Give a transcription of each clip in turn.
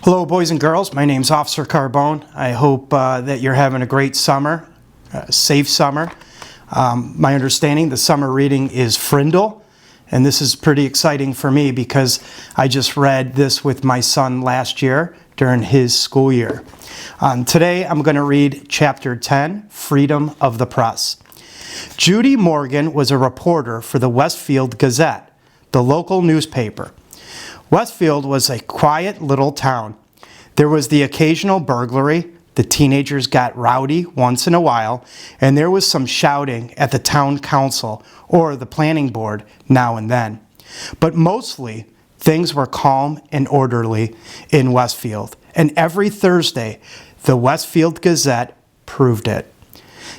Hello, boys and girls. My name's Officer Carbone. I hope that you're having a great summer, safe summer. My understanding, the summer reading is Frindle, and this is pretty exciting for me because I just read this with my son last year during his school year. Today, I'm going to read Chapter 10, Freedom of the Press. Judy Morgan was a reporter for the Westfield Gazette, the local newspaper. Westfield was a quiet little town. There was the occasional burglary, the teenagers got rowdy once in a while, and there was some shouting at the town council or the planning board now and then. But mostly, things were calm and orderly in Westfield, and every Thursday, the Westfield Gazette proved it.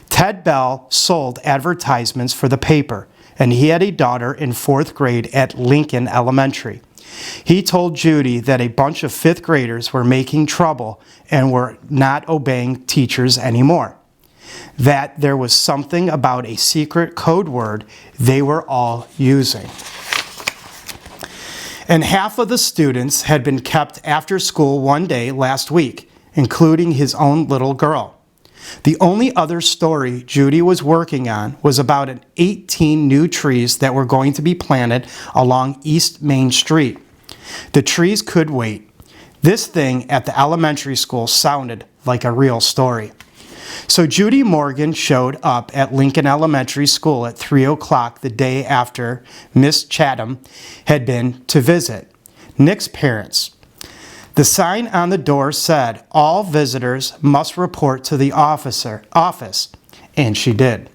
Ted Bell sold advertisements for the paper, and he had a daughter in 4th grade at Lincoln Elementary. He told Judy that a bunch of 5th graders were making trouble and were not obeying teachers anymore. That there was something about a secret code word they were all using. And half of the students had been kept after school one day last week, including his own little girl. The only other story Judy was working on was about 18 new trees that were going to be planted along East Main Street. The trees could wait. This thing at the elementary school sounded like a real story. So Judy Morgan showed up at Lincoln Elementary School at 3 o'clock the day after Miss Chatham had been to visit Nick's parents. The sign on the door said, "All visitors must report to the office," and she did.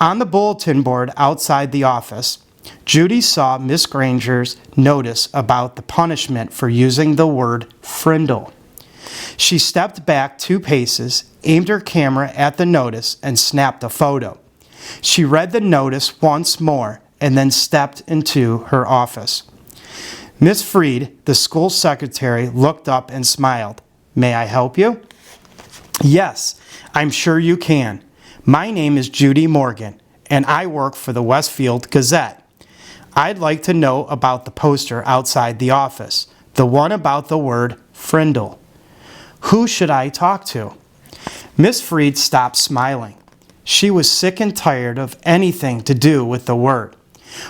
On the bulletin board outside the office, Judy saw Miss Granger's notice about the punishment for using the word frindle. She stepped back 2 paces, aimed her camera at the notice, and snapped a photo. She read the notice once more and then stepped into her office. Miss Freed, the school secretary, looked up and smiled. "May I help you?" "Yes, I'm sure you can. My name is Judy Morgan, and I work for the Westfield Gazette. I'd like to know about the poster outside the office, the one about the word frindle. Who should I talk to?" Miss Freed stopped smiling. She was sick and tired of anything to do with the word.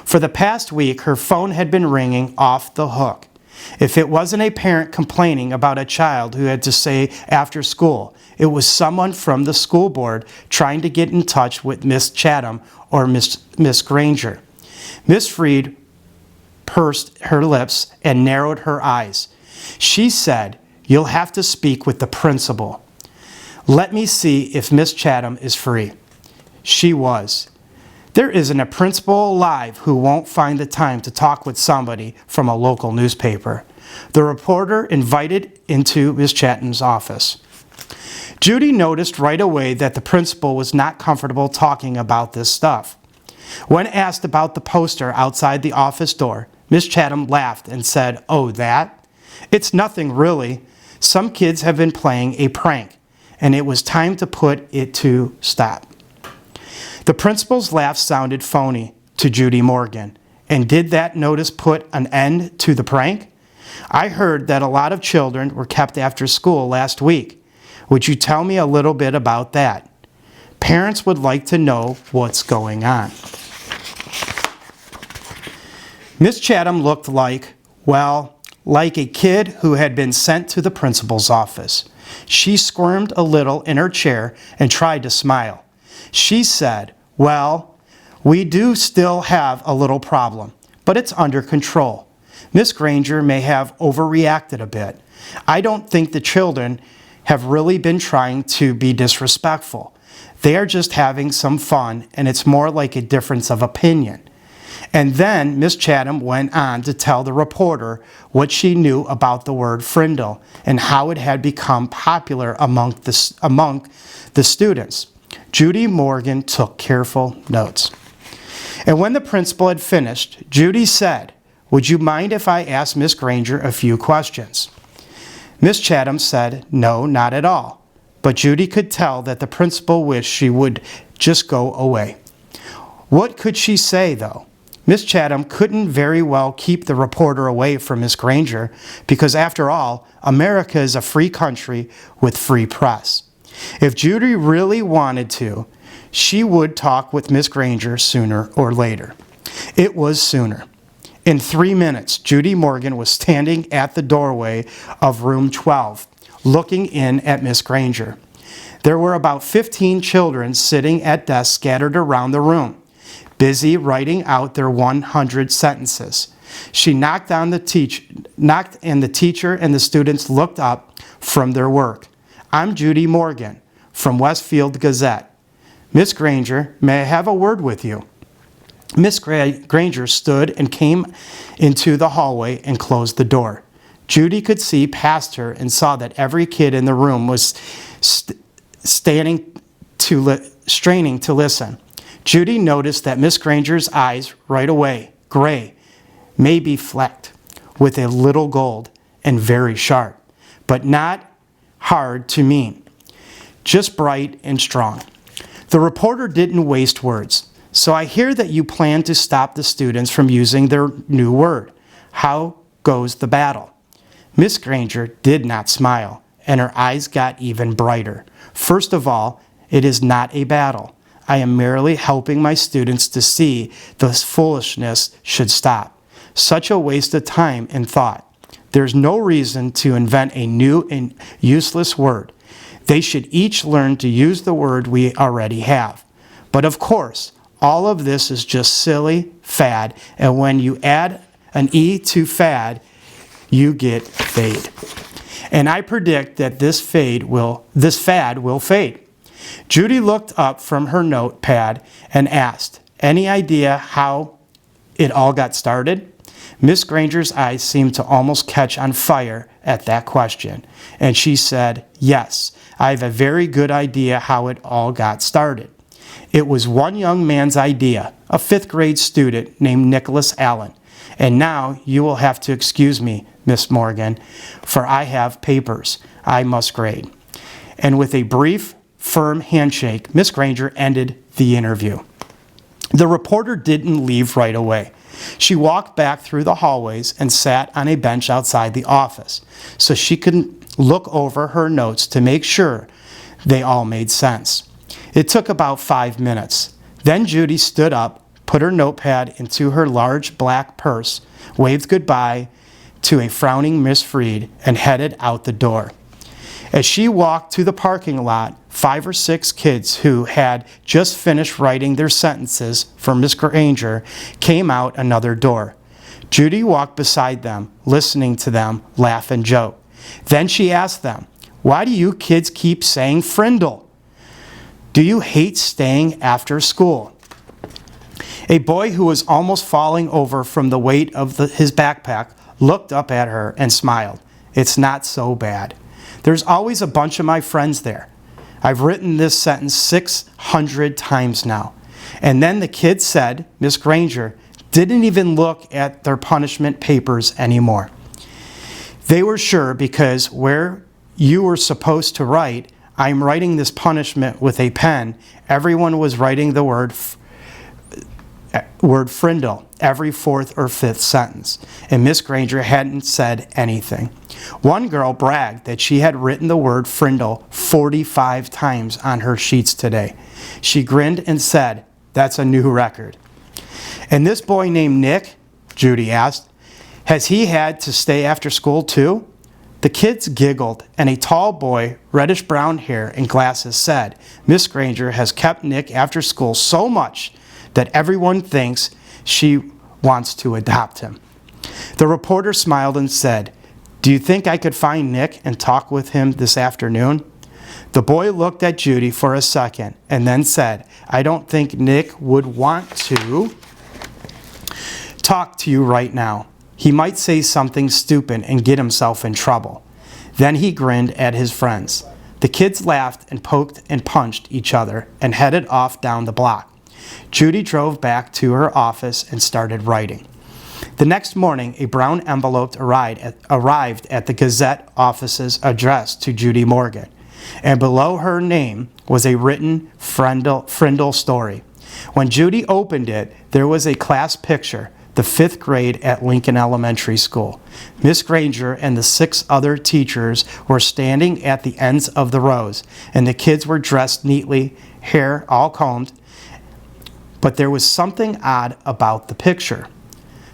For the past week, her phone had been ringing off the hook. If it wasn't a parent complaining about a child who had to stay after school, it was someone from the school board trying to get in touch with Miss Chatham or Miss Granger. Miss Freed pursed her lips and narrowed her eyes. She said, "You'll have to speak with the principal. Let me see if Miss Chatham is free." She was. There isn't a principal alive who won't find the time to talk with somebody from a local newspaper. The reporter invited into Miss Chatham's office. Judy noticed right away that the principal was not comfortable talking about this stuff. When asked about the poster outside the office door, Miss Chatham laughed and said, "Oh, that? It's nothing really. Some kids have been playing a prank, and it was time to put it to stop." The principal's laugh sounded phony to Judy Morgan. And did that notice put an end to the prank? "I heard that a lot of children were kept after school last week. Would you tell me a little bit about that? Parents would like to know what's going on." Miss Chatham looked like a kid who had been sent to the principal's office. She squirmed a little in her chair and tried to smile. She said, "Well, we do still have a little problem, but it's under control. Miss Granger may have overreacted a bit. I don't think the children have really been trying to be disrespectful. They are just having some fun, and it's more like a difference of opinion." And then Miss Chatham went on to tell the reporter what she knew about the word frindle and how it had become popular among the students. Judy Morgan took careful notes. And when the principal had finished, Judy said, "Would you mind if I asked Miss Granger a few questions?" Miss Chatham said, "No, not at all." But Judy could tell that the principal wished she would just go away. What could she say, though? Miss Chatham couldn't very well keep the reporter away from Miss Granger because, after all, America is a free country with free press. If Judy really wanted to, she would talk with Miss Granger sooner or later. It was sooner. In 3 minutes, Judy Morgan was standing at the doorway of room 12, looking in at Miss Granger. There were about 15 children sitting at desks scattered around the room, busy writing out their 100 sentences. She knocked, and the teacher and the students looked up from their work. "I'm Judy Morgan from Westfield Gazette. Miss Granger, may I have a word with you?" Miss Granger stood and came into the hallway and closed the door. Judy could see past her and saw that every kid in the room was straining to listen. Judy noticed that Miss Granger's eyes right away, gray, maybe flecked, with a little gold, and very sharp, but not hard to mean, just bright and strong. The reporter didn't waste words. "So I hear that you plan to stop the students from using their new word. How goes the battle?" Miss Granger did not smile, and her eyes got even brighter. "First of all, it is not a battle. I am merely helping my students to see this foolishness should stop. Such a waste of time and thought. There's no reason to invent a new and useless word. They should each learn to use the word we already have. But of course, all of this is just silly fad, and when you add an E to fad, you get fade. And I predict that this fad will fade." Judy looked up from her notepad and asked, "Any idea how it all got started?" Miss Granger's eyes seemed to almost catch on fire at that question, and she said, "Yes, I have a very good idea how it all got started. It was one young man's idea, a 5th grade student named Nicholas Allen. And now you will have to excuse me, Miss Morgan, for I have papers I must grade." And with a brief, firm handshake, Miss Granger ended the interview. The reporter didn't leave right away. She walked back through the hallways and sat on a bench outside the office so she could look over her notes to make sure they all made sense. It took about 5 minutes. Then Judy stood up, put her notepad into her large black purse, waved goodbye to a frowning Miss Freed, and headed out the door. As she walked to the parking lot, 5 or 6 kids who had just finished writing their sentences for Miss Granger came out another door. Judy walked beside them, listening to them laugh and joke. Then she asked them, "Why do you kids keep saying Frindle? Do you hate staying after school?" A boy who was almost falling over from the weight of his backpack looked up at her and smiled. "It's not so bad. There's always a bunch of my friends there. I've written this sentence 600 times now." And then the kids said Miss Granger didn't even look at their punishment papers anymore. They were sure because where you were supposed to write, "I'm writing this punishment with a pen," everyone was writing the word Frindle every 4th or 5th sentence, and Miss Granger hadn't said anything. One girl bragged that she had written the word Frindle 45 times on her sheets today. She grinned and said, "That's a new record." "And this boy named Nick," Judy asked, "has he had to stay after school too?" The kids giggled, and a tall boy, reddish-brown hair and glasses, said, "Miss Granger has kept Nick after school so much that everyone thinks she wants to adopt him." The reporter smiled and said, "Do you think I could find Nick and talk with him this afternoon?" The boy looked at Judy for a second and then said, "I don't think Nick would want to talk to you right now. He might say something stupid and get himself in trouble." Then he grinned at his friends. The kids laughed and poked and punched each other and headed off down the block. Judy drove back to her office and started writing. The next morning, a brown envelope arrived at the Gazette office's address to Judy Morgan, and below her name was a written Frindle story. When Judy opened it, there was a class picture, the 5th grade at Lincoln Elementary School. Miss Granger and the 6 other teachers were standing at the ends of the rows, and the kids were dressed neatly, hair all combed, but there was something odd about the picture.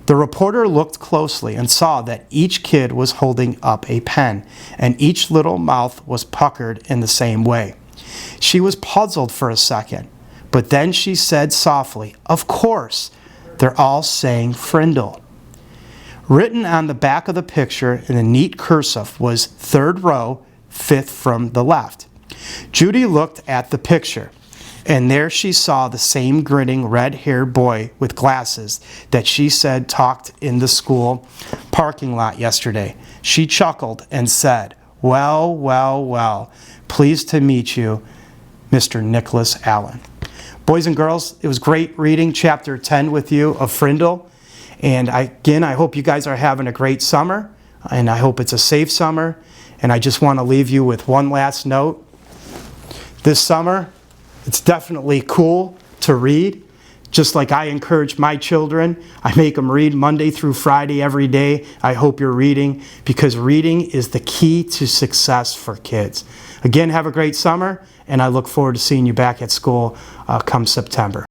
The reporter looked closely and saw that each kid was holding up a pen, and each little mouth was puckered in the same way. She was puzzled for a second, but then she said softly, "Of course, they're all saying Frindle." Written on the back of the picture in a neat cursive was 3rd row, 5th from the left. Judy looked at the picture, and there she saw the same grinning red-haired boy with glasses that she said talked in the school parking lot yesterday. She chuckled and said, "Well, well, well, pleased to meet you, Mr. Nicholas Allen." Boys and girls, it was great reading chapter 10 with you of Frindle. And I hope you guys are having a great summer, and I hope it's a safe summer. And I just want to leave you with one last note. This summer, it's definitely cool to read. Just like I encourage my children, I make them read Monday through Friday every day. I hope you're reading, because reading is the key to success for kids. Again, have a great summer, and I look forward to seeing you back at school come September.